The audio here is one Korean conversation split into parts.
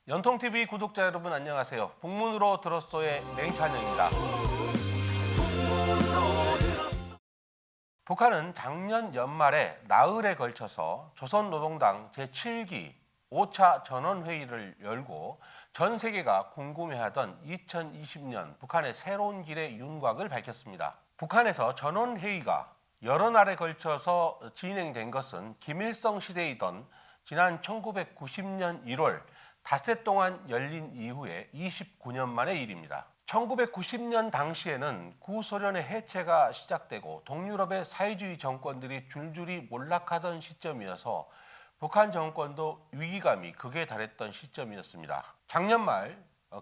연통TV 구독자 여러분 안녕하세요. 북문으로 들었소의 맹찬영입니다. 북한은 작년 연말에 나흘에 걸쳐서 조선노동당 제7기 5차 전원회의를 열고 전 세계가 궁금해하던 2020년 북한의 새로운 길의 윤곽을 밝혔습니다. 북한에서 전원회의가 여러 날에 걸쳐서 진행된 것은 김일성 시대이던 지난 1990년 1월 닷새 동안 열린 이후에 29년 만의 일입니다. 1990년 당시에는 구소련의 해체가 시작되고 동유럽의 사회주의 정권들이 줄줄이 몰락하던 시점이어서 북한 정권도 위기감이 극에 달했던 시점이었습니다. 작년 말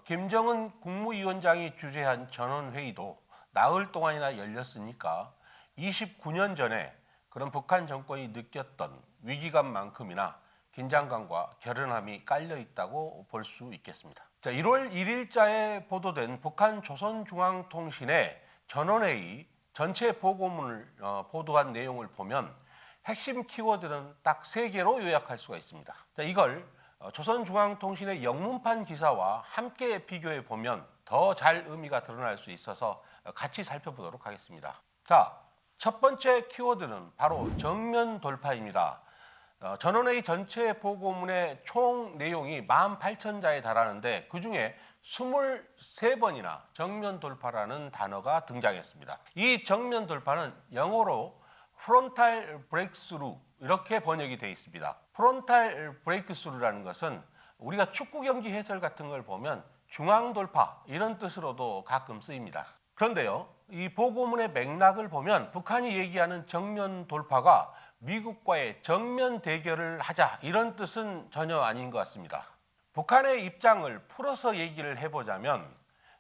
김정은 국무위원장이 주재한 전원회의도 나흘 동안이나 열렸으니까 29년 전에 그런 북한 정권이 느꼈던 위기감만큼이나 긴장감과 결연함이 깔려 있다고 볼 수 있겠습니다. 1월 1일자에 보도된 북한 조선중앙통신의 전원회의 전체 보고문을 보도한 내용을 보면 핵심 키워드는 딱 3개로 요약할 수가 있습니다. 이걸 조선중앙통신의 영문판 기사와 함께 비교해 보면 더 잘 의미가 드러날 수 있어서 같이 살펴보도록 하겠습니다. 첫 번째 키워드는 바로 정면 돌파입니다. 전원회의 전체 보고문의 총 내용이 18,000자에 달하는데 그중에 23번이나 정면 돌파라는 단어가 등장했습니다. 이 정면 돌파는 영어로 frontal breakthrough 이렇게 번역이 되어 있습니다. frontal breakthrough라는 것은 우리가 축구 경기 해설 같은 걸 보면 중앙 돌파 이런 뜻으로도 가끔 쓰입니다. 그런데요, 이 보고문의 맥락을 보면 북한이 얘기하는 정면 돌파가 미국과의 정면 대결을 하자 이런 뜻은 전혀 아닌 것 같습니다. 북한의 입장을 풀어서 얘기를 해보자면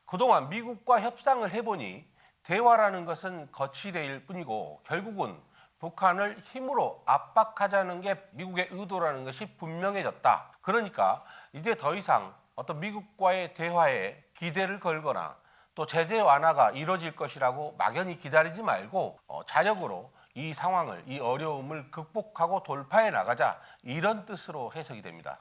그동안 미국과 협상을 해보니 대화라는 것은 거치대일 뿐이고 결국은 북한을 힘으로 압박하자는 게 미국의 의도라는 것이 분명해졌다. 그러니까 이제 더 이상 어떤 미국과의 대화에 기대를 걸거나 또 제재 완화가 이루어질 것이라고 막연히 기다리지 말고 자력으로 이 상황을, 이 어려움을 극복하고 돌파해 나가자 이런 뜻으로 해석이 됩니다.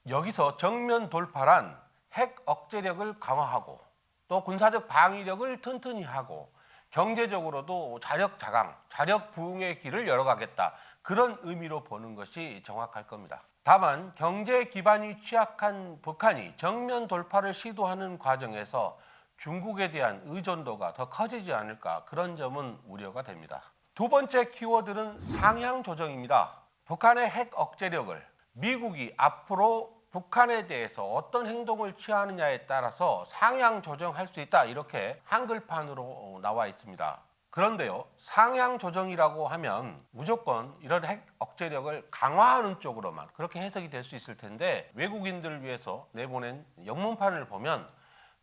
여기서 정면 돌파란 핵 억제력을 강화하고 또 군사적 방위력을 튼튼히 하고 경제적으로도 자력 자강, 자력 부흥의 길을 열어가겠다 그런 의미로 보는 것이 정확할 겁니다. 다만 경제 기반이 취약한 북한이 정면 돌파를 시도하는 과정에서 중국에 대한 의존도가 더 커지지 않을까 그런 점은 우려가 됩니다. 두 번째 키워드는 상향 조정입니다. 북한의 핵 억제력을 미국이 앞으로 북한에 대해서 어떤 행동을 취하느냐에 따라서 상향 조정할 수 있다 이렇게 한글판으로 나와 있습니다. 그런데요, 상향 조정이라고 하면 무조건 이런 핵 억제력을 강화하는 쪽으로만 그렇게 해석이 될 수 있을 텐데 외국인들을 위해서 내보낸 영문판을 보면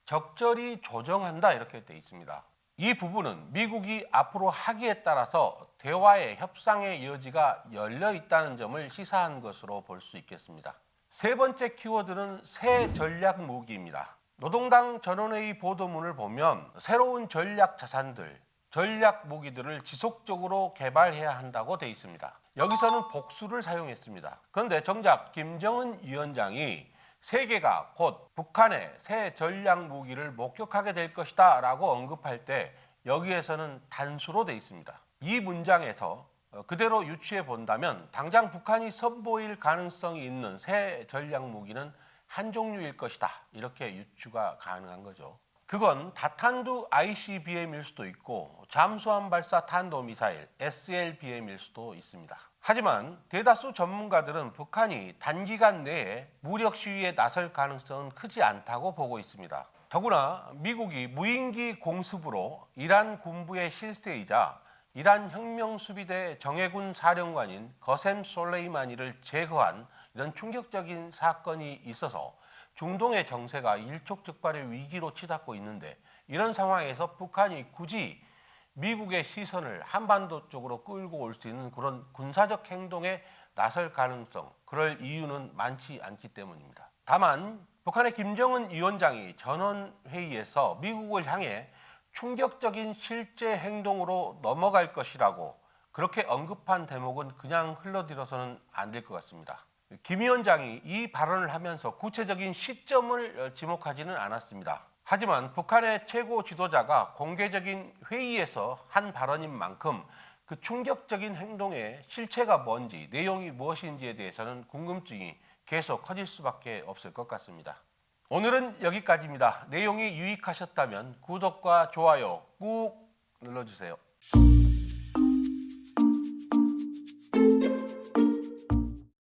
적절히 조정한다 이렇게 돼 있습니다. 이 부분은 미국이 앞으로 하기에 따라서 대화의 협상의 여지가 열려 있다는 점을 시사한 것으로 볼 수 있겠습니다. 세 번째 키워드는 새 전략 무기입니다. 노동당 전원회의 보도문을 보면 새로운 전략 자산들, 전략 무기들을 지속적으로 개발해야 한다고 돼 있습니다. 여기서는 복수를 사용했습니다. 그런데 정작 김정은 위원장이 세계가 곧 북한의 새 전략 무기를 목격하게 될 것이다 라고 언급할 때 여기에서는 단수로 돼 있습니다. 이 문장에서 그대로 유추해 본다면 당장 북한이 선보일 가능성이 있는 새 전략 무기는 한 종류일 것이다 이렇게 유추가 가능한 거죠. 그건 다탄두 ICBM일 수도 있고 잠수함 발사 탄도미사일 SLBM일 수도 있습니다. 하지만 대다수 전문가들은 북한이 단기간 내에 무력 시위에 나설 가능성은 크지 않다고 보고 있습니다. 더구나 미국이 무인기 공습으로 이란 군부의 실세이자 이란 혁명수비대 정예군 사령관인 거셈 솔레이마니를 제거한 이런 충격적인 사건이 있어서 중동의 정세가 일촉즉발의 위기로 치닫고 있는데 이런 상황에서 북한이 굳이 미국의 시선을 한반도 쪽으로 끌고 올 수 있는 그런 군사적 행동에 나설 가능성, 그럴 이유는 많지 않기 때문입니다. 다만 북한의 김정은 위원장이 전원회의에서 미국을 향해 충격적인 실제 행동으로 넘어갈 것이라고 그렇게 언급한 대목은 그냥 흘러들어서는 안 될 것 같습니다. 김 위원장이 이 발언을 하면서 구체적인 시점을 지목하지는 않았습니다. 하지만 북한의 최고 지도자가 공개적인 회의에서 한 발언인 만큼 그 충격적인 행동의 실체가 뭔지, 내용이 무엇인지에 대해서는 궁금증이 계속 커질 수밖에 없을 것 같습니다. 오늘은 여기까지입니다. 내용이 유익하셨다면 구독과 좋아요 꾹 눌러주세요.